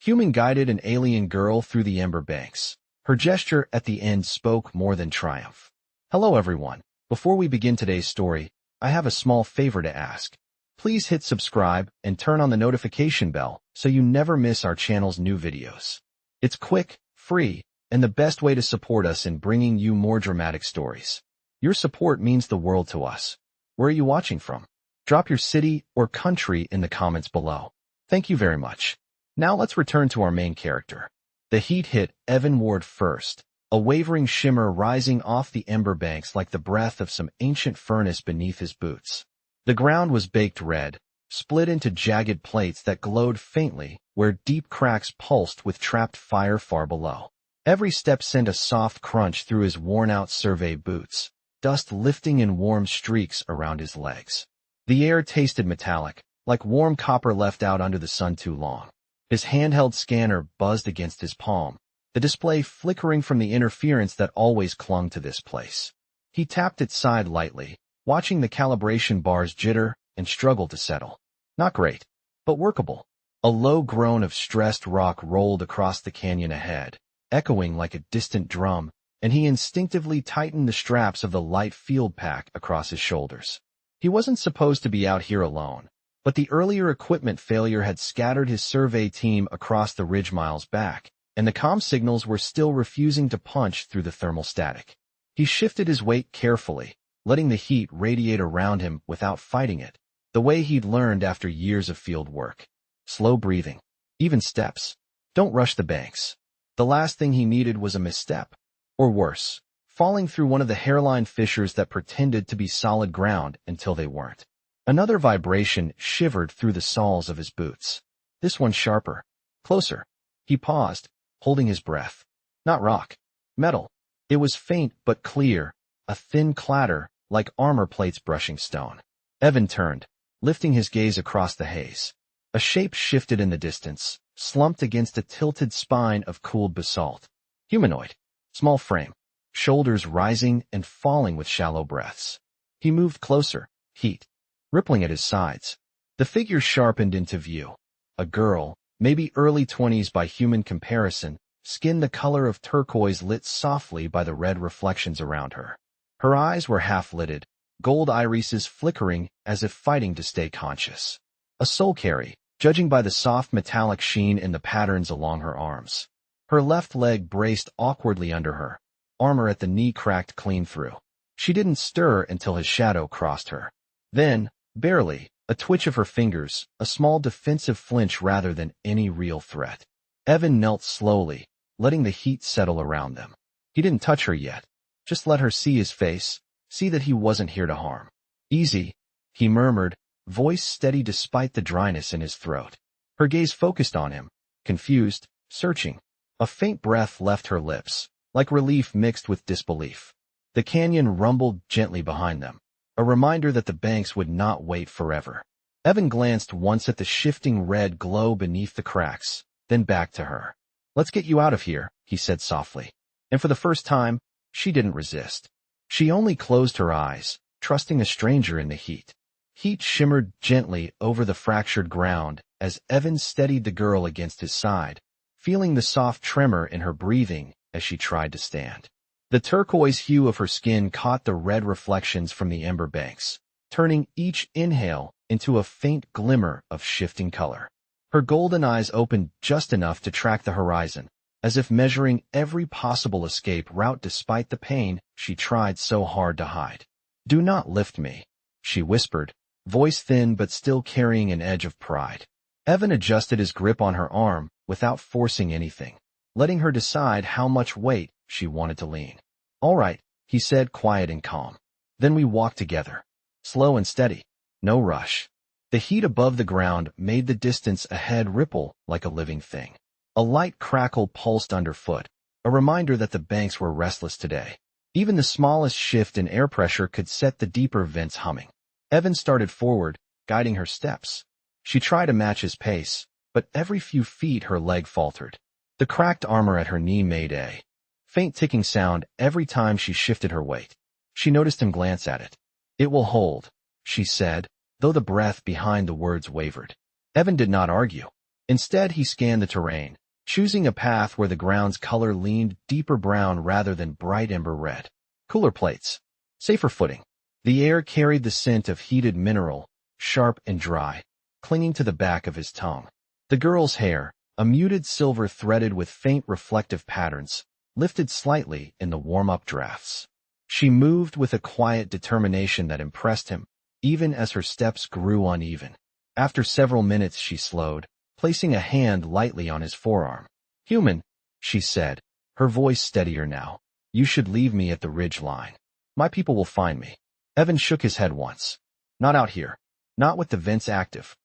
Human guided an alien girl through the Ember Banks. Her gesture at the end spoke more than triumph. Hello everyone. Before we begin today's story, I have a small favor to ask. Please hit subscribe and turn on the notification bell so you never miss our channel's new videos. It's quick, free, and the best way to support us in bringing you more dramatic stories. Your support means the world to us. Where are you watching from? Drop your city or country in the comments below. Thank you very much. Now let's return to our main character. The heat hit Evan Ward first, a wavering shimmer rising off the ember banks like the breath of some ancient furnace beneath his boots. The ground was baked red, split into jagged plates that glowed faintly where deep cracks pulsed with trapped fire far below. Every step sent a soft crunch through his worn-out survey boots, dust lifting in warm streaks around his legs. The air tasted metallic, like warm copper left out under the sun too long. His handheld scanner buzzed against his palm, the display flickering from the interference that always clung to this place. He tapped its side lightly, watching the calibration bars jitter and struggle to settle. Not great, but workable. A low groan of stressed rock rolled across the canyon ahead, echoing like a distant drum, and he instinctively tightened the straps of the light field pack across his shoulders. He wasn't supposed to be out here alone, but the earlier equipment failure had scattered his survey team across the ridge miles back, and the comm signals were still refusing to punch through the thermal static. He shifted his weight carefully, letting the heat radiate around him without fighting it, the way he'd learned after years of field work. Slow breathing, even steps. Don't rush the banks. The last thing he needed was a misstep. Or worse, falling through one of the hairline fissures that pretended to be solid ground until they weren't. Another vibration shivered through the soles of his boots. This one sharper. Closer. He paused, holding his breath. Not rock. Metal. It was faint but clear, a thin clatter, like armor plates brushing stone. Evan turned, lifting his gaze across the haze. A shape shifted in the distance, slumped against a tilted spine of cooled basalt. Humanoid. Small frame. Shoulders rising and falling with shallow breaths. He moved closer, heat rippling at his sides. The figure sharpened into view. A girl, maybe early 20s by human comparison, skin the color of turquoise lit softly by the red reflections around her. Her eyes were half-lidded, gold irises flickering as if fighting to stay conscious. A soul carry, judging by the soft metallic sheen in the patterns along her arms. Her left leg braced awkwardly under her, armor at the knee cracked clean through. She didn't stir until his shadow crossed her. Then, barely, a twitch of her fingers, a small defensive flinch rather than any real threat. Evan knelt slowly, letting the heat settle around them. He didn't touch her yet. Just let her see his face, see that he wasn't here to harm. Easy, he murmured, voice steady despite the dryness in his throat. Her gaze focused on him, confused, searching. A faint breath left her lips, like relief mixed with disbelief. The canyon rumbled gently behind them, a reminder that the banks would not wait forever. Evan glanced once at the shifting red glow beneath the cracks, then back to her. Let's get you out of here, he said softly. And for the first time, she didn't resist. She only closed her eyes, trusting a stranger in the heat. Heat shimmered gently over the fractured ground as Evan steadied the girl against his side, feeling the soft tremor in her breathing as she tried to stand. The turquoise hue of her skin caught the red reflections from the ember banks, turning each inhale into a faint glimmer of shifting color. Her golden eyes opened just enough to track the horizon, as if measuring every possible escape route despite the pain she tried so hard to hide. Do not lift me, she whispered, voice thin but still carrying an edge of pride. Evan adjusted his grip on her arm without forcing anything, letting her decide how much weight she wanted to lean. All right, he said, quiet and calm. Then we walked together. Slow and steady. No rush. The heat above the ground made the distance ahead ripple like a living thing. A light crackle pulsed underfoot, a reminder that the banks were restless today. Even the smallest shift in air pressure could set the deeper vents humming. Evan started forward, guiding her steps. She tried to match his pace, but every few feet her leg faltered. The cracked armor at her knee made a faint ticking sound every time she shifted her weight. She noticed him glance at it. It will hold, she said, though the breath behind the words wavered. Evan did not argue. Instead, he scanned the terrain, choosing a path where the ground's color leaned deeper brown rather than bright ember red. Cooler plates. Safer footing. The air carried the scent of heated mineral, sharp and dry, clinging to the back of his tongue. The girl's hair, a muted silver threaded with faint reflective patterns, lifted slightly in the warm-up drafts. She moved with a quiet determination that impressed him, even as her steps grew uneven. After several minutes she slowed, placing a hand lightly on his forearm. "Human," she said, her voice steadier now. "You should leave me at the ridge line. My people will find me." Evan shook his head once. "Not out here. Not with the vents active."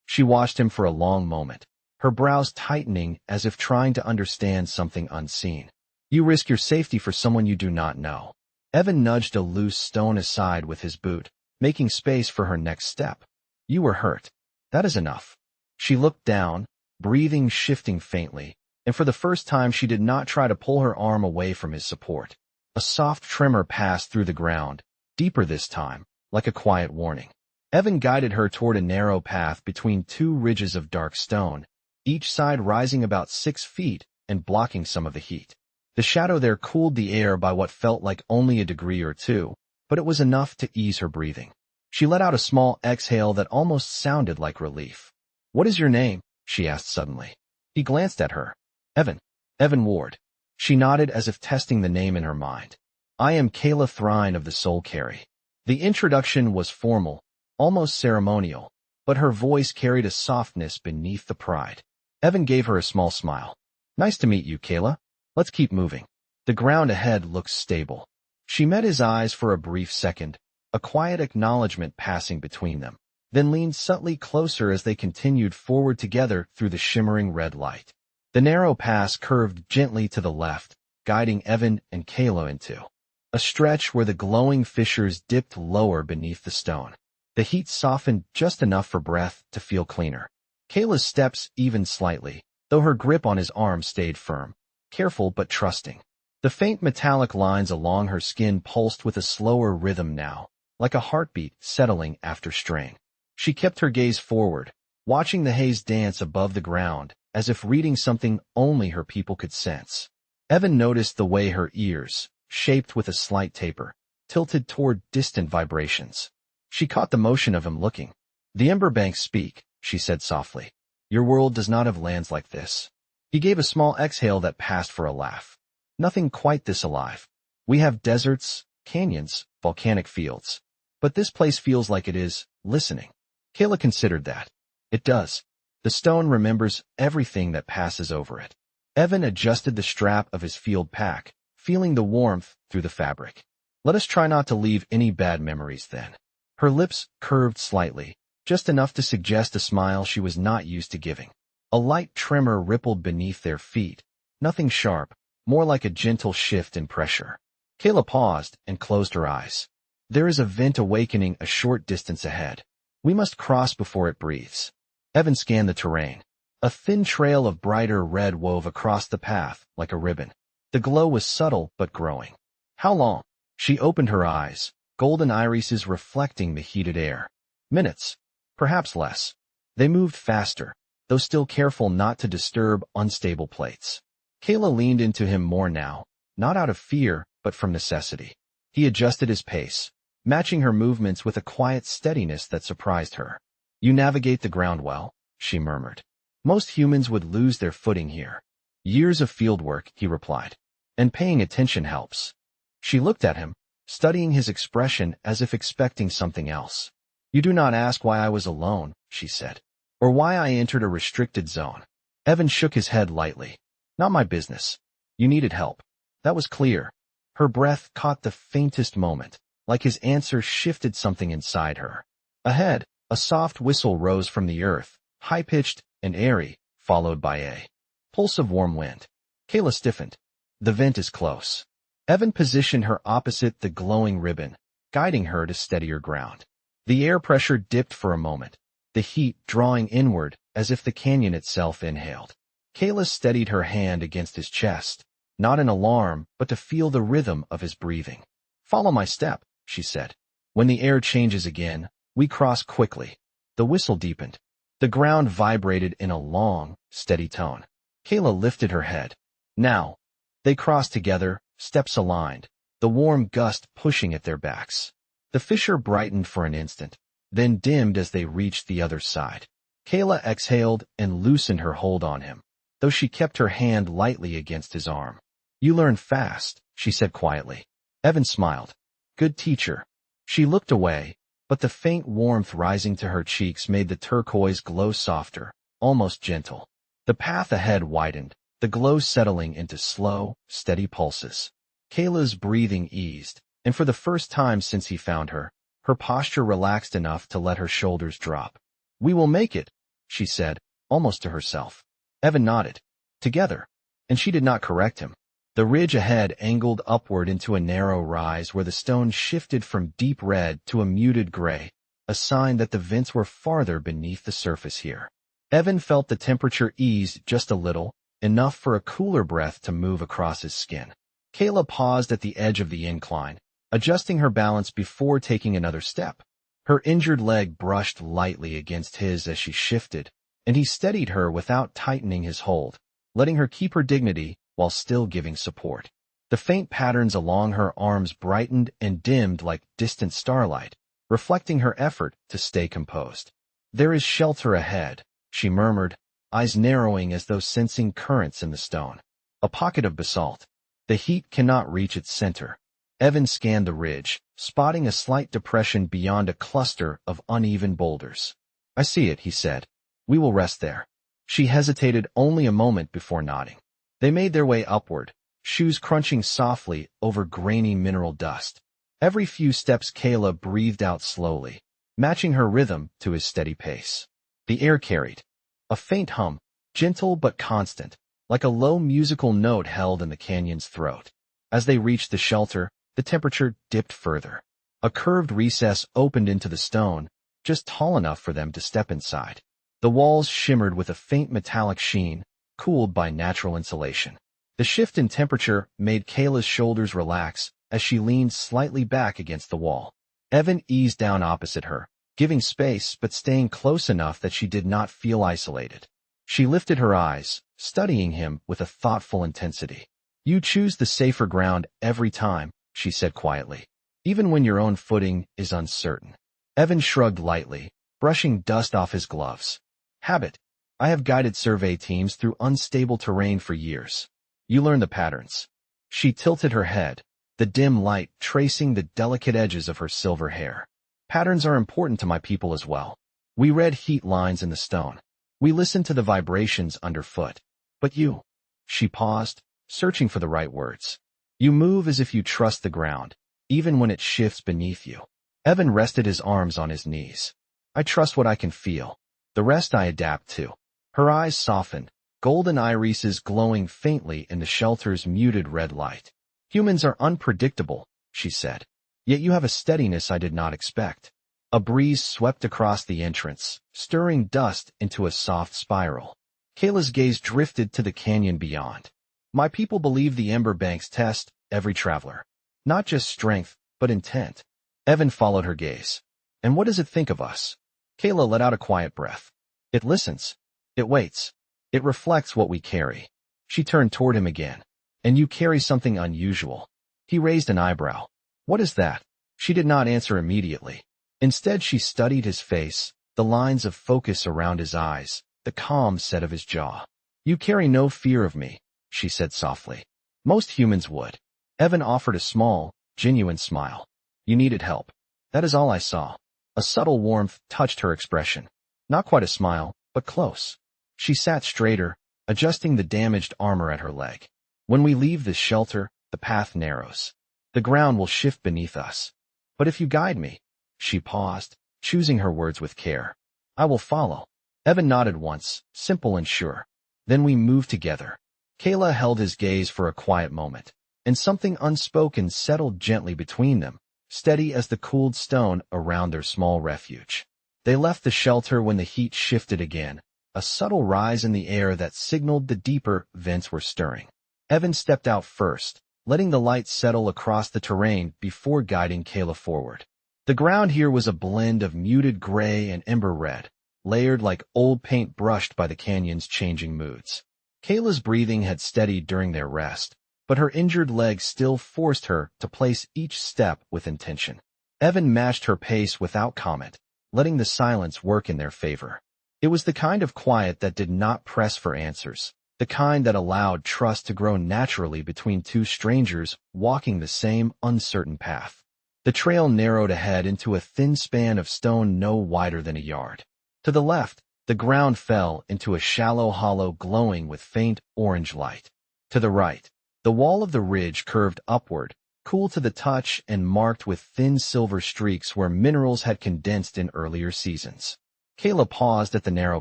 She watched him for a long moment, her brows tightening as if trying to understand something unseen. "You risk your safety for someone you do not know." Evan nudged a loose stone aside with his boot, making space for her next step. "You were hurt. That is enough." She looked down, breathing shifting faintly, and for the first time she did not try to pull her arm away from his support. A soft tremor passed through the ground, deeper this time, like a quiet warning. Evan guided her toward a narrow path between two ridges of dark stone, each side rising about 6 feet and blocking some of the heat. The shadow there cooled the air by what felt like only a degree or two, but it was enough to ease her breathing. She let out a small exhale that almost sounded like relief. "What is your name?" she asked suddenly. He glanced at her. "Evan. Evan Ward." She nodded as if testing the name in her mind. "I am Kayla Thrine of the Soul Carry." The introduction was formal, almost ceremonial, but her voice carried a softness beneath the pride. Evan gave her a small smile. "Nice to meet you, Kayla. Let's keep moving." The ground ahead looked stable. She met his eyes for a brief second, a quiet acknowledgement passing between them, then leaned subtly closer as they continued forward together through the shimmering red light. The narrow pass curved gently to the left, guiding Evan and Kayla into a stretch where the glowing fissures dipped lower beneath the stone. The heat softened just enough for breath to feel cleaner. Kayla's steps evened slightly, though her grip on his arm stayed firm, careful but trusting. The faint metallic lines along her skin pulsed with a slower rhythm now, like a heartbeat settling after strain. She kept her gaze forward, watching the haze dance above the ground, as if reading something only her people could sense. Evan noticed the way her ears, shaped with a slight taper, tilted toward distant vibrations. She caught the motion of him looking. "The Ember Banks speak," she said softly. "Your world does not have lands like this." He gave a small exhale that passed for a laugh. "Nothing quite this alive. We have deserts, canyons, volcanic fields. But this place feels like it is listening." Kayla considered that. "It does. The stone remembers everything that passes over it." Evan adjusted the strap of his field pack, feeling the warmth through the fabric. "Let us try not to leave any bad memories then." Her lips curved slightly, just enough to suggest a smile she was not used to giving. A light tremor rippled beneath their feet, nothing sharp, more like a gentle shift in pressure. Kayla paused and closed her eyes. "There is a vent awakening a short distance ahead. We must cross before it breathes." Evan scanned the terrain. A thin trail of brighter red wove across the path like a ribbon. The glow was subtle but growing. "How long?" She opened her eyes, golden irises reflecting the heated air. "Minutes. Perhaps less." They moved faster, though still careful not to disturb unstable plates. Kayla leaned into him more now, not out of fear, but from necessity. He adjusted his pace, matching her movements with a quiet steadiness that surprised her. "You navigate the ground well," she murmured. "Most humans would lose their footing here." "Years of fieldwork," he replied. "And paying attention helps." She looked at him, studying his expression as if expecting something else. "You do not ask why I was alone," she said, "or why I entered a restricted zone." Evan shook his head lightly. "Not my business. You needed help." That was clear. Her breath caught the faintest moment, like his answer shifted something inside her. Ahead, a soft whistle rose from the earth, high-pitched and airy, followed by a pulse of warm wind. Kayla stiffened. "The vent is close." Evan positioned her opposite the glowing ribbon, guiding her to steadier ground. The air pressure dipped for a moment, the heat drawing inward as if the canyon itself inhaled. Kayla steadied her hand against his chest, not in alarm, but to feel the rhythm of his breathing. "Follow my step," she said. "When the air changes again, we cross quickly." The whistle deepened. The ground vibrated in a long, steady tone. Kayla lifted her head. Now. They crossed together, steps aligned, the warm gust pushing at their backs. The fissure brightened for an instant, then dimmed as they reached the other side. Kayla exhaled and loosened her hold on him, though she kept her hand lightly against his arm. You learn fast, she said quietly. Evan smiled. Good teacher. She looked away, but the faint warmth rising to her cheeks made the turquoise glow softer, almost gentle. The path ahead widened, the glow settling into slow, steady pulses. Kayla's breathing eased, and for the first time since he found her, her posture relaxed enough to let her shoulders drop. We will make it, she said, almost to herself. Evan nodded. Together. And she did not correct him. The ridge ahead angled upward into a narrow rise where the stone shifted from deep red to a muted gray, a sign that the vents were farther beneath the surface here. Evan felt the temperature ease just a little, enough for a cooler breath to move across his skin. Kayla paused at the edge of the incline, adjusting her balance before taking another step. Her injured leg brushed lightly against his as she shifted, and he steadied her without tightening his hold, letting her keep her dignity while still giving support. The faint patterns along her arms brightened and dimmed like distant starlight, reflecting her effort to stay composed. There is shelter ahead, she murmured, eyes narrowing as though sensing currents in the stone. A pocket of basalt. The heat cannot reach its center. Evan scanned the ridge, spotting a slight depression beyond a cluster of uneven boulders. I see it, he said. We will rest there. She hesitated only a moment before nodding. They made their way upward, shoes crunching softly over grainy mineral dust. Every few steps Kayla breathed out slowly, matching her rhythm to his steady pace. The air carried a faint hum, gentle but constant, like a low musical note held in the canyon's throat. As they reached the shelter, the temperature dipped further. A curved recess opened into the stone, just tall enough for them to step inside. The walls shimmered with a faint metallic sheen, cooled by natural insulation. The shift in temperature made Kayla's shoulders relax as she leaned slightly back against the wall. Evan eased down opposite her, giving space but staying close enough that she did not feel isolated. She lifted her eyes, studying him with a thoughtful intensity. You choose the safer ground every time, she said quietly, even when your own footing is uncertain. Evan shrugged lightly, brushing dust off his gloves. Habit. I have guided survey teams through unstable terrain for years. You learn the patterns. She tilted her head, the dim light tracing the delicate edges of her silver hair. Patterns are important to my people as well. We read heat lines in the stone. We listened to the vibrations underfoot. But you. She paused, searching for the right words. You move as if you trust the ground, even when it shifts beneath you. Evan rested his arms on his knees. I trust what I can feel. The rest I adapt to. Her eyes softened, golden irises glowing faintly in the shelter's muted red light. Humans are unpredictable, she said. Yet you have a steadiness I did not expect. A breeze swept across the entrance, stirring dust into a soft spiral. Kayla's gaze drifted to the canyon beyond. My people believe the Ember Banks test every traveler. Not just strength, but intent. Evan followed her gaze. And what does it think of us? Kayla let out a quiet breath. It listens. It waits. It reflects what we carry. She turned toward him again. And you carry something unusual. He raised an eyebrow. What is that? She did not answer immediately. Instead, she studied his face, the lines of focus around his eyes, the calm set of his jaw. You carry no fear of me, she said softly. Most humans would. Evan offered a small, genuine smile. You needed help. That is all I saw. A subtle warmth touched her expression. Not quite a smile, but close. She sat straighter, adjusting the damaged armor at her leg. When we leave this shelter, the path narrows. The ground will shift beneath us. But if you guide me, she paused, choosing her words with care. I will follow. Evan nodded once, simple and sure. Then we moved together. Kayla held his gaze for a quiet moment, and something unspoken settled gently between them, steady as the cooled stone around their small refuge. They left the shelter when the heat shifted again, a subtle rise in the air that signaled the deeper vents were stirring. Evan stepped out first, letting the light settle across the terrain before guiding Kayla forward. The ground here was a blend of muted gray and ember red, layered like old paint brushed by the canyon's changing moods. Kayla's breathing had steadied during their rest, but her injured leg still forced her to place each step with intention. Evan matched her pace without comment, letting the silence work in their favor. It was the kind of quiet that did not press for answers, the kind that allowed trust to grow naturally between two strangers walking the same uncertain path. The trail narrowed ahead into a thin span of stone no wider than a yard. To the left, the ground fell into a shallow hollow glowing with faint orange light. To the right, the wall of the ridge curved upward, cool to the touch and marked with thin silver streaks where minerals had condensed in earlier seasons. Kayla paused at the narrow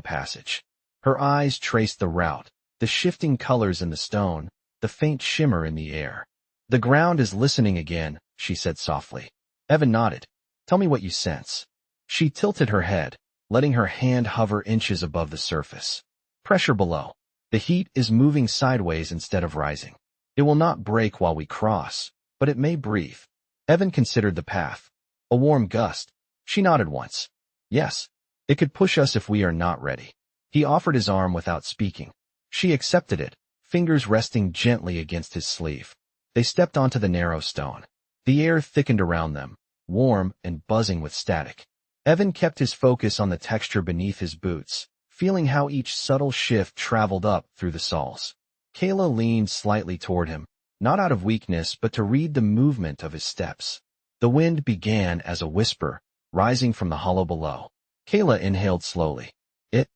passage. Her eyes traced the route, the shifting colors in the stone, the faint shimmer in the air. "The ground is listening again," she said softly. Evan nodded. "Tell me what you sense." She tilted her head, letting her hand hover inches above the surface. "Pressure below. The heat is moving sideways instead of rising. It will not break while we cross, but it may breathe." Evan considered the path. "A warm gust." She nodded once. "Yes. It could push us if we are not ready." He offered his arm without speaking. She accepted it, fingers resting gently against his sleeve. They stepped onto the narrow stone. The air thickened around them, warm and buzzing with static. Evan kept his focus on the texture beneath his boots, feeling how each subtle shift traveled up through the soles. Kayla leaned slightly toward him, not out of weakness but to read the movement of his steps. The wind began as a whisper, rising from the hollow below. Kayla inhaled slowly. "It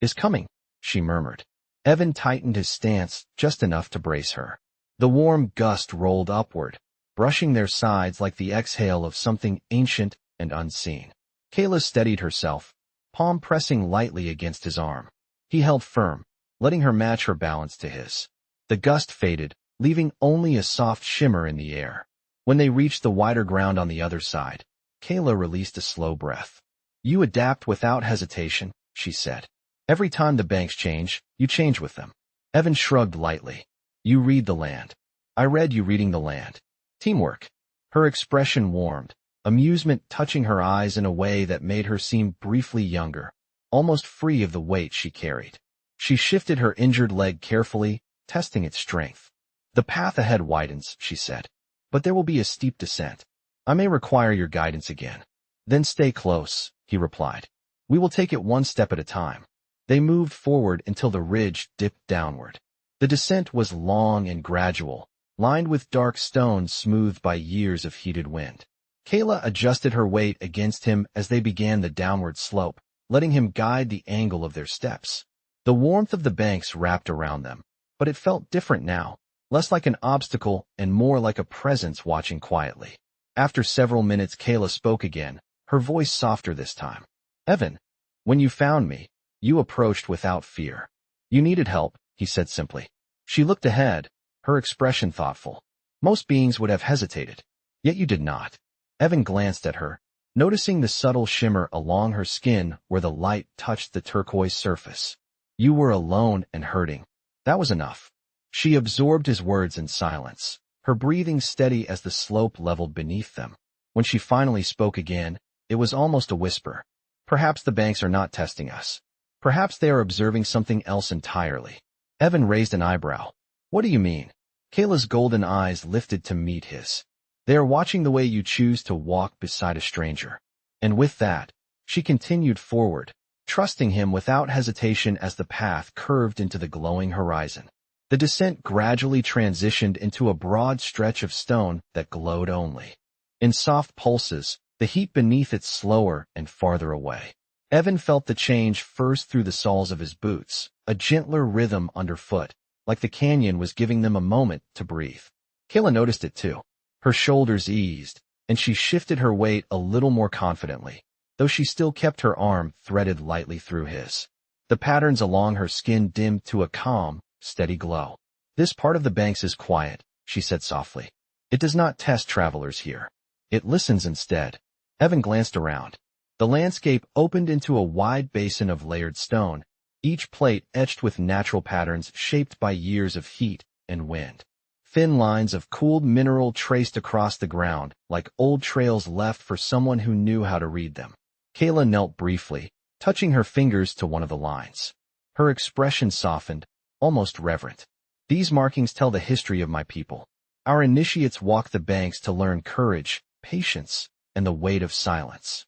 is coming," she murmured. Evan tightened his stance just enough to brace her. The warm gust rolled upward, brushing their sides like the exhale of something ancient and unseen. Kayla steadied herself, palm pressing lightly against his arm. He held firm, letting her match her balance to his. The gust faded, leaving only a soft shimmer in the air. When they reached the wider ground on the other side, Kayla released a slow breath. "You adapt without hesitation," she said. "Every time the banks change, you change with them." Evan shrugged lightly. "You read the land. I read you reading the land. Teamwork." Her expression warmed, amusement touching her eyes in a way that made her seem briefly younger, almost free of the weight she carried. She shifted her injured leg carefully, testing its strength. "The path ahead widens," she said, "but there will be a steep descent. I may require your guidance again." "Then stay close," he replied. "We will take it one step at a time." They moved forward until the ridge dipped downward. The descent was long and gradual, lined with dark stones smoothed by years of heated wind. Kayla adjusted her weight against him as they began the downward slope, letting him guide the angle of their steps. The warmth of the banks wrapped around them, but it felt different now, less like an obstacle and more like a presence watching quietly. After several minutes, Kayla spoke again, her voice softer this time. "Evan, when you found me, you approached without fear. You needed help," he said simply. She looked ahead, her expression thoughtful. "Most beings would have hesitated, yet you did not." Evan glanced at her, noticing the subtle shimmer along her skin where the light touched the turquoise surface. "You were alone and hurting. That was enough." She absorbed his words in silence, her breathing steady as the slope leveled beneath them. When she finally spoke again, it was almost a whisper. "Perhaps the banks are not testing us. Perhaps they are observing something else entirely." Evan raised an eyebrow. "What do you mean?" Kayla's golden eyes lifted to meet his. "They are watching the way you choose to walk beside a stranger." And with that, she continued forward, trusting him without hesitation as the path curved into the glowing horizon. The descent gradually transitioned into a broad stretch of stone that glowed only. In soft pulses, the heat beneath it slower and farther away. Evan felt the change first through the soles of his boots, a gentler rhythm underfoot, like the canyon was giving them a moment to breathe. Kayla noticed it too. Her shoulders eased, and she shifted her weight a little more confidently, though she still kept her arm threaded lightly through his. The patterns along her skin dimmed to a calm, steady glow. "This part of the banks is quiet," she said softly. "It does not test travelers here. It listens instead." Evan glanced around. The landscape opened into a wide basin of layered stone, each plate etched with natural patterns shaped by years of heat and wind. Thin lines of cooled mineral traced across the ground, like old trails left for someone who knew how to read them. Kayla knelt briefly, touching her fingers to one of the lines. Her expression softened, almost reverent. These markings tell the history of my people. Our initiates walk the banks to learn courage, patience, and the weight of silence.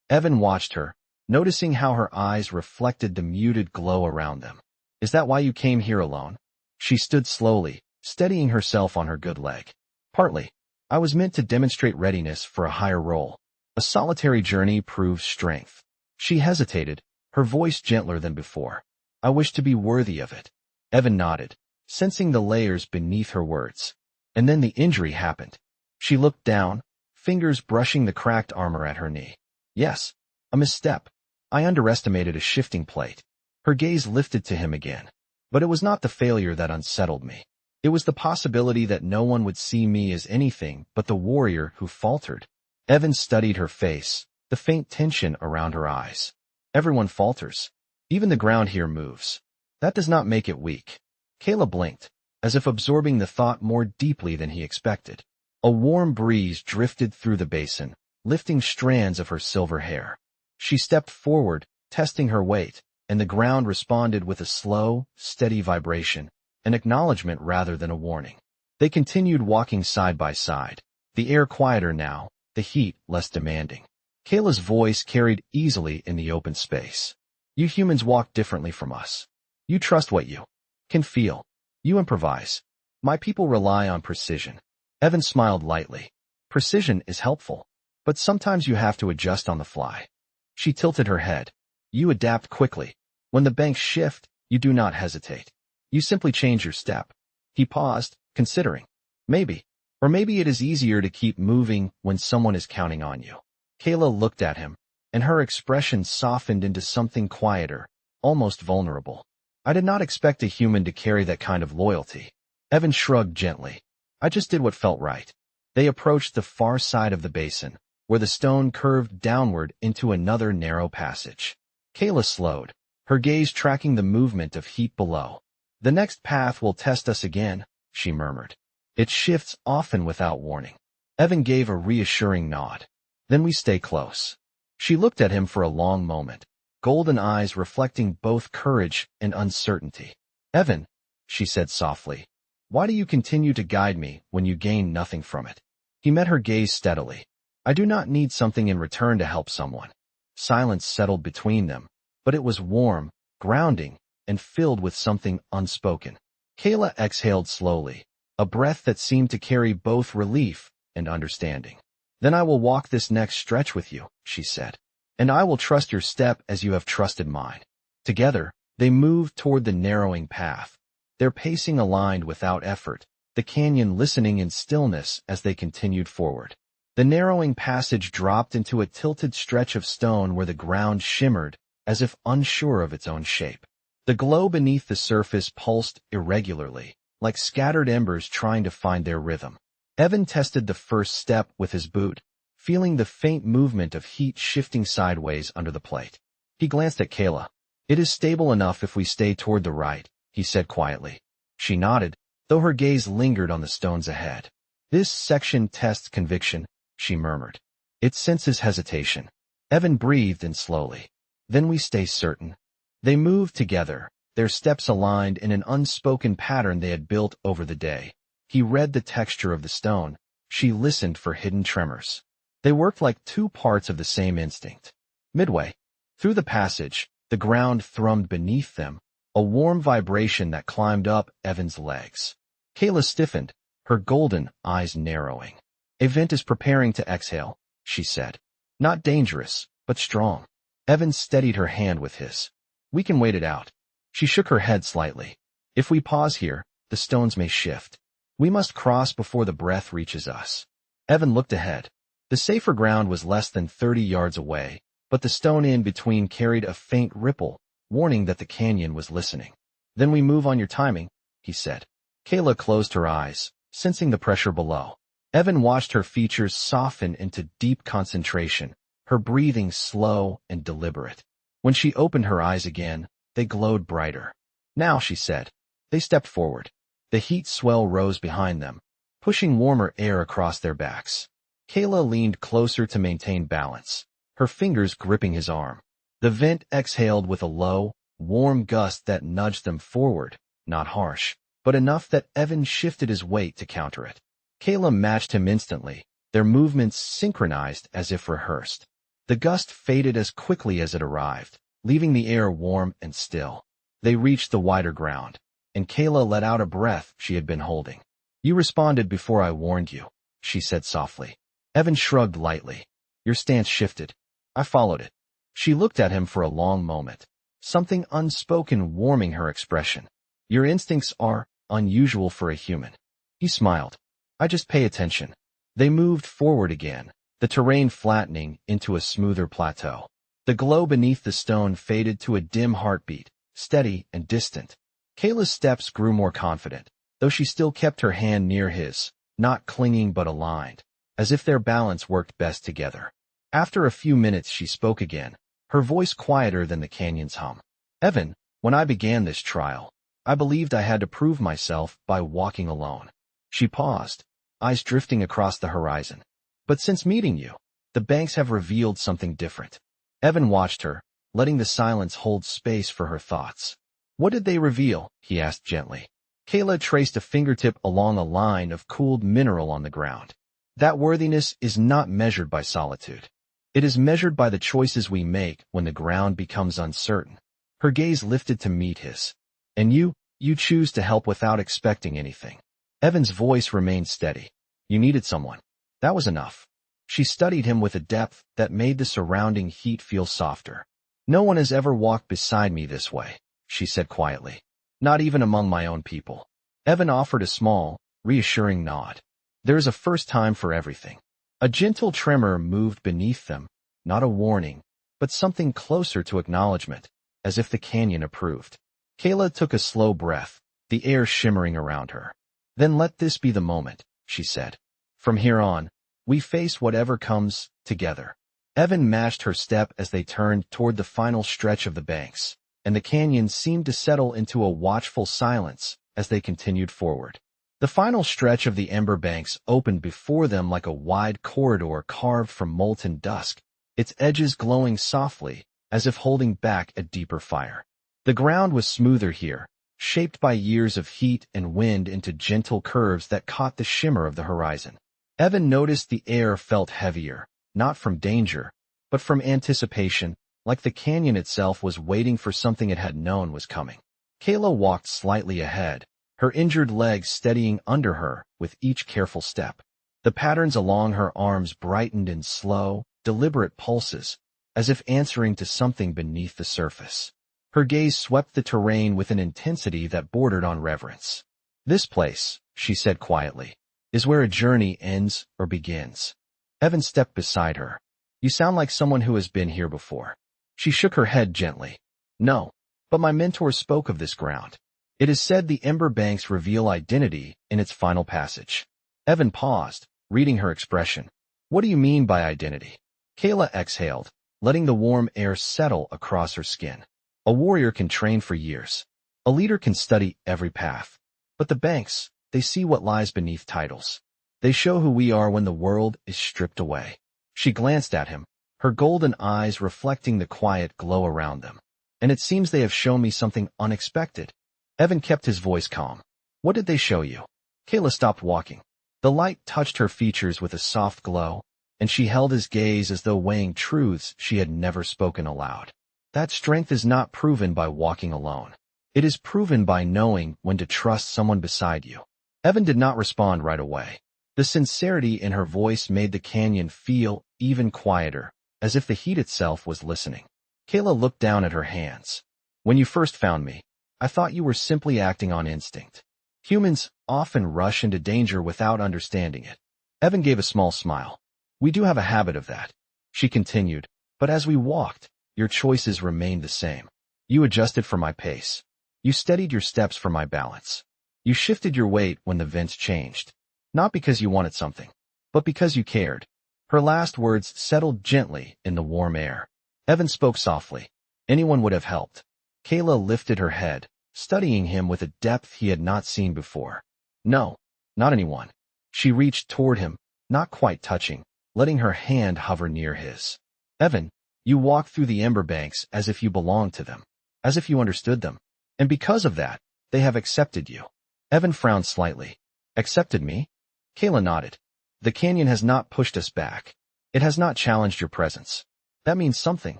Evan watched her, noticing how her eyes reflected the muted glow around them. Is that why you came here alone? She stood slowly, steadying herself on her good leg. Partly. I was meant to demonstrate readiness for a higher role. A solitary journey proves strength. She hesitated, her voice gentler than before. I wish to be worthy of it. Evan nodded, sensing the layers beneath her words. And then the injury happened. She looked down, fingers brushing the cracked armor at her knee. Yes, a misstep. I underestimated a shifting plate. Her gaze lifted to him again. But it was not the failure that unsettled me. It was the possibility that no one would see me as anything but the warrior who faltered. Evan studied her face, the faint tension around her eyes. Everyone falters. Even the ground here moves. That does not make it weak. Kayla blinked, as if absorbing the thought more deeply than he expected. A warm breeze drifted through the basin, lifting strands of her silver hair. She stepped forward, testing her weight, and the ground responded with a slow, steady vibration, an acknowledgement rather than a warning. They continued walking side by side, the air quieter now, the heat less demanding. Kayla's voice carried easily in the open space. You humans walk differently from us. You trust what you can feel. You improvise. My people rely on precision. Evan smiled lightly. Precision is helpful, but sometimes you have to adjust on the fly. She tilted her head. You adapt quickly. When the banks shift, you do not hesitate. You simply change your step. He paused, considering. Maybe. Or maybe it is easier to keep moving when someone is counting on you. Kayla looked at him, and her expression softened into something quieter, almost vulnerable. I did not expect a human to carry that kind of loyalty. Evan shrugged gently. I just did what felt right. They approached the far side of the basin, where the stone curved downward into another narrow passage. Kayla slowed, her gaze tracking the movement of heat below. The next path will test us again, she murmured. It shifts often without warning. Evan gave a reassuring nod. Then we stay close. She looked at him for a long moment, golden eyes reflecting both courage and uncertainty. Evan, she said softly, why do you continue to guide me when you gain nothing from it? He met her gaze steadily. I do not need something in return to help someone. Silence settled between them, but it was warm, grounding, and filled with something unspoken. Kayla exhaled slowly, a breath that seemed to carry both relief and understanding. Then I will walk this next stretch with you, she said. And I will trust your step as you have trusted mine. Together, they moved toward the narrowing path, their pacing aligned without effort, the canyon listening in stillness as they continued forward. The narrowing passage dropped into a tilted stretch of stone where the ground shimmered, as if unsure of its own shape. The glow beneath the surface pulsed irregularly, like scattered embers trying to find their rhythm. Evan tested the first step with his boot, feeling the faint movement of heat shifting sideways under the plate. He glanced at Kayla. It is stable enough if we stay toward the right, he said quietly. She nodded, though her gaze lingered on the stones ahead. This section tests conviction, she murmured. It senses hesitation. Evan breathed in slowly. Then we stay certain. They moved together, their steps aligned in an unspoken pattern they had built over the day. He read the texture of the stone. She listened for hidden tremors. They worked like two parts of the same instinct. Midway, through the passage, the ground thrummed beneath them, a warm vibration that climbed up Evan's legs. Kayla stiffened, her golden eyes narrowing. A vent is preparing to exhale, she said. Not dangerous, but strong. Evan steadied her hand with his. We can wait it out. She shook her head slightly. If we pause here, the stones may shift. We must cross before the breath reaches us. Evan looked ahead. The safer ground was less than 30 yards away, but the stone in between carried a faint ripple, warning that the canyon was listening. Then we move on your timing, he said. Kayla closed her eyes, sensing the pressure below. Evan watched her features soften into deep concentration, her breathing slow and deliberate. When she opened her eyes again, they glowed brighter. Now, she said. They stepped forward. The heat swell rose behind them, pushing warmer air across their backs. Kayla leaned closer to maintain balance, her fingers gripping his arm. The vent exhaled with a low, warm gust that nudged them forward, not harsh, but enough that Evan shifted his weight to counter it. Kayla matched him instantly, their movements synchronized as if rehearsed. The gust faded as quickly as it arrived, leaving the air warm and still. They reached the wider ground, and Kayla let out a breath she had been holding. "You responded before I warned you," she said softly. Evan shrugged lightly. "Your stance shifted. I followed it." She looked at him for a long moment, something unspoken warming her expression. "Your instincts are unusual for a human." He smiled. "I just pay attention." They moved forward again, the terrain flattening into a smoother plateau. The glow beneath the stone faded to a dim heartbeat, steady and distant. Kayla's steps grew more confident, though she still kept her hand near his, not clinging but aligned, as if their balance worked best together. After a few minutes she spoke again, her voice quieter than the canyon's hum. "Evan, when I began this trial, I believed I had to prove myself by walking alone." She paused, eyes drifting across the horizon. "But since meeting you, the banks have revealed something different." Evan watched her, letting the silence hold space for her thoughts. "What did they reveal?" he asked gently. Kayla traced a fingertip along a line of cooled mineral on the ground. "That worthiness is not measured by solitude. It is measured by the choices we make when the ground becomes uncertain." Her gaze lifted to meet his. "And you choose to help without expecting anything." Evan's voice remained steady. "You needed someone. That was enough." She studied him with a depth that made the surrounding heat feel softer. "No one has ever walked beside me this way," she said quietly. "Not even among my own people." Evan offered a small, reassuring nod. "There is a first time for everything." A gentle tremor moved beneath them, not a warning, but something closer to acknowledgement, as if the canyon approved. Kayla took a slow breath, the air shimmering around her. "Then let this be the moment," she said. "From here on, we face whatever comes, together." Evan matched her step as they turned toward the final stretch of the banks, and the canyon seemed to settle into a watchful silence as they continued forward. The final stretch of the Ember Banks opened before them like a wide corridor carved from molten dusk, its edges glowing softly, as if holding back a deeper fire. The ground was smoother here, shaped by years of heat and wind into gentle curves that caught the shimmer of the horizon. Evan noticed the air felt heavier, not from danger, but from anticipation, like the canyon itself was waiting for something it had known was coming. Kayla walked slightly ahead, her injured legs steadying under her with each careful step. The patterns along her arms brightened in slow, deliberate pulses, as if answering to something beneath the surface. Her gaze swept the terrain with an intensity that bordered on reverence. "This place," she said quietly, "is where a journey ends or begins." Evan stepped beside her. "You sound like someone who has been here before." She shook her head gently. "No, but my mentor spoke of this ground. It is said the Ember Banks reveal identity in its final passage." Evan paused, reading her expression. "What do you mean by identity?" Kayla exhaled, letting the warm air settle across her skin. "A warrior can train for years. A leader can study every path. But the banks, they see what lies beneath titles. They show who we are when the world is stripped away." She glanced at him, her golden eyes reflecting the quiet glow around them. "And it seems they have shown me something unexpected." Evan kept his voice calm. "What did they show you?" Kayla stopped walking. The light touched her features with a soft glow, and she held his gaze as though weighing truths she had never spoken aloud. "That strength is not proven by walking alone. It is proven by knowing when to trust someone beside you." Evan did not respond right away. The sincerity in her voice made the canyon feel even quieter, as if the heat itself was listening. Kayla looked down at her hands. "When you first found me, I thought you were simply acting on instinct. Humans often rush into danger without understanding it." Evan gave a small smile. "We do have a habit of that," she continued, "but as we walked, your choices remained the same. You adjusted for my pace. You steadied your steps for my balance. You shifted your weight when the vents changed. Not because you wanted something, but because you cared." Her last words settled gently in the warm air. Evan spoke softly. "Anyone would have helped." Kayla lifted her head, studying him with a depth he had not seen before. "No, not anyone." She reached toward him, not quite touching, letting her hand hover near his. "Evan, You walk through the Ember Banks as if you belonged to them, as if you understood them. And because of that, they have accepted you. Evan frowned slightly. Accepted me? Kayla nodded. The canyon has not pushed us back. It has not challenged your presence. That means something.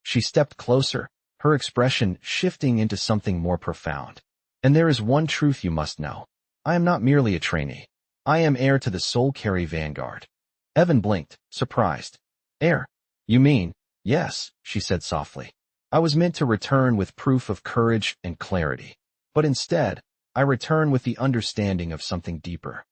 She stepped closer, her expression shifting into something more profound. And there is one truth you must know. I am not merely a trainee. I am heir to the Soul Carry Vanguard. Evan blinked, surprised. Heir? You mean? Yes, she said softly. I was meant to return with proof of courage and clarity. But instead, I return with the understanding of something deeper.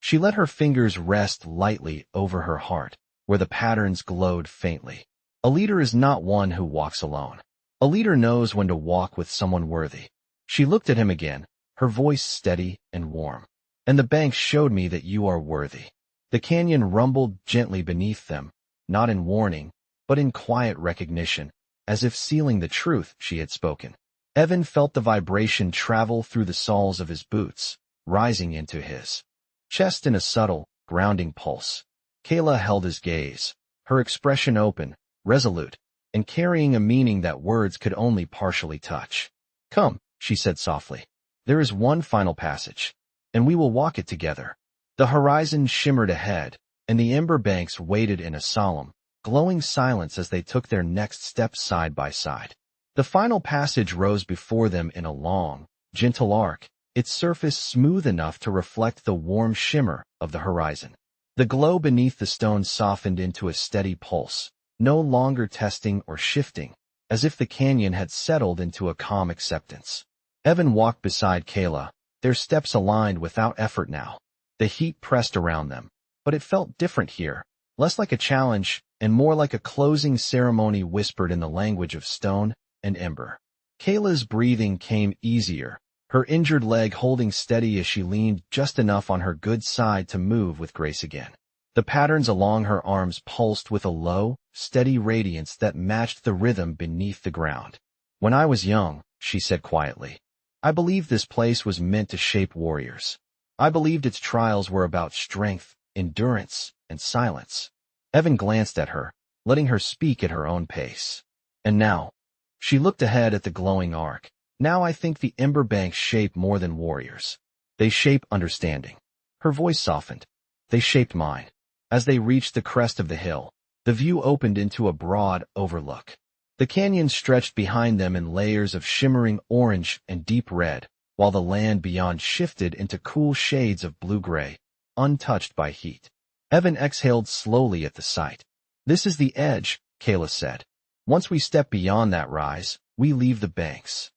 She let her fingers rest lightly over her heart, where the patterns glowed faintly. A leader is not one who walks alone. A leader knows when to walk with someone worthy. She looked at him again, her voice steady and warm. And the banks showed me that you are worthy. The canyon rumbled gently beneath them, not in warning, but in quiet recognition, as if sealing the truth she had spoken. Evan felt the vibration travel through the soles of his boots, rising into his chest in a subtle, grounding pulse. Kayla held his gaze, her expression open, resolute, and carrying a meaning that words could only partially touch. Come, she said softly. There is one final passage, and we will walk it together. The horizon shimmered ahead, and the Ember Banks waited in a solemn, glowing silence as they took their next steps side by side. The final passage rose before them in a long, gentle arc, its surface smooth enough to reflect the warm shimmer of the horizon. The glow beneath the stones softened into a steady pulse, no longer testing or shifting, as if the canyon had settled into a calm acceptance. Evan walked beside Kayla, their steps aligned without effort now. The heat pressed around them, but it felt different here, less like a challenge and more like a closing ceremony whispered in the language of stone and ember. Kayla's breathing came easier, her injured leg holding steady as she leaned just enough on her good side to move with grace again. The patterns along her arms pulsed with a low, steady radiance that matched the rhythm beneath the ground. When I was young, she said quietly, I believed this place was meant to shape warriors. I believed its trials were about strength, endurance, and silence. Evan glanced at her, letting her speak at her own pace. And now, she looked ahead at the glowing arc. Now I think the Ember Banks shape more than warriors. They shape understanding. Her voice softened. They shaped mine. As they reached the crest of the hill, the view opened into a broad overlook. The canyon stretched behind them in layers of shimmering orange and deep red, while the land beyond shifted into cool shades of blue-gray, untouched by heat. Evan exhaled slowly at the sight. This is the edge, Kayla said. Once we step beyond that rise, we leave the banks.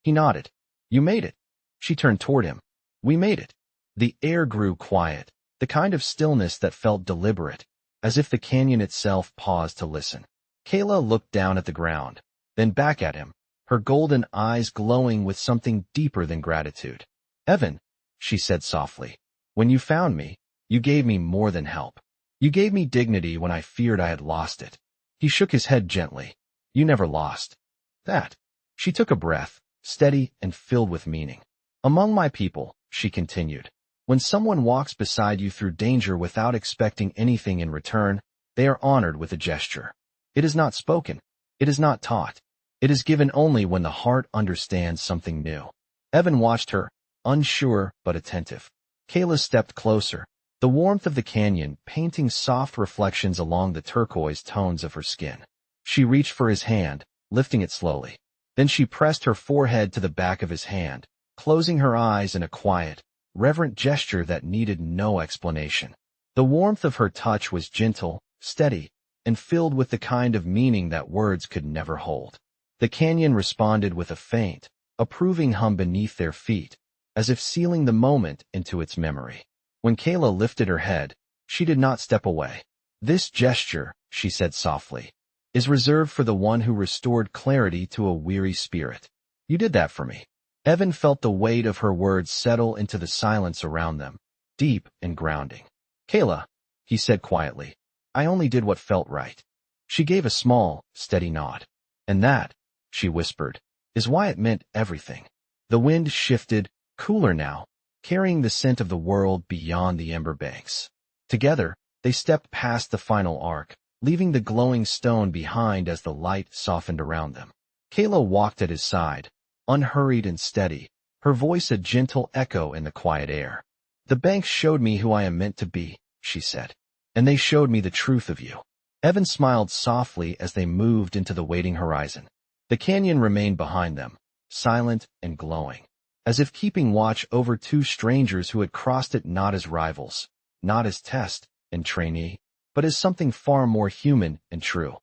He nodded. You made it. She turned toward him. We made it. The air grew quiet, the kind of stillness that felt deliberate, as if the canyon itself paused to listen. Kayla looked down at the ground, then back at him, her golden eyes glowing with something deeper than gratitude. Evan, she said softly, when you found me, you gave me more than help. You gave me dignity when I feared I had lost it. He shook his head gently. You never lost that. She took a breath, steady and filled with meaning. Among my people, she continued, when someone walks beside you through danger without expecting anything in return, they are honored with a gesture. It is not spoken. It is not taught. It is given only when the heart understands something new. Evan watched her, unsure but attentive. Kayla stepped closer, the warmth of the canyon painting soft reflections along the turquoise tones of her skin. She reached for his hand, lifting it slowly. Then she pressed her forehead to the back of his hand, closing her eyes in a quiet, reverent gesture that needed no explanation. The warmth of her touch was gentle, steady, and filled with the kind of meaning that words could never hold. The canyon responded with a faint, approving hum beneath their feet, as if sealing the moment into its memory. When Kayla lifted her head, she did not step away. This gesture, she said softly, is reserved for the one who restored clarity to a weary spirit. You did that for me. Evan felt the weight of her words settle into the silence around them, deep and grounding. Kayla, he said quietly, I only did what felt right. She gave a small, steady nod. And that, she whispered, is why it meant everything. The wind shifted, cooler now, carrying the scent of the world beyond the Ember Banks. Together, they stepped past the final arc, leaving the glowing stone behind as the light softened around them. Kayla walked at his side, unhurried and steady, her voice a gentle echo in the quiet air. "The banks showed me who I am meant to be," she said. "And they showed me the truth of you." Evan smiled softly as they moved into the waiting horizon. The canyon remained behind them, silent and glowing, as if keeping watch over two strangers who had crossed it not as rivals, not as test and trainee, but as something far more human and true.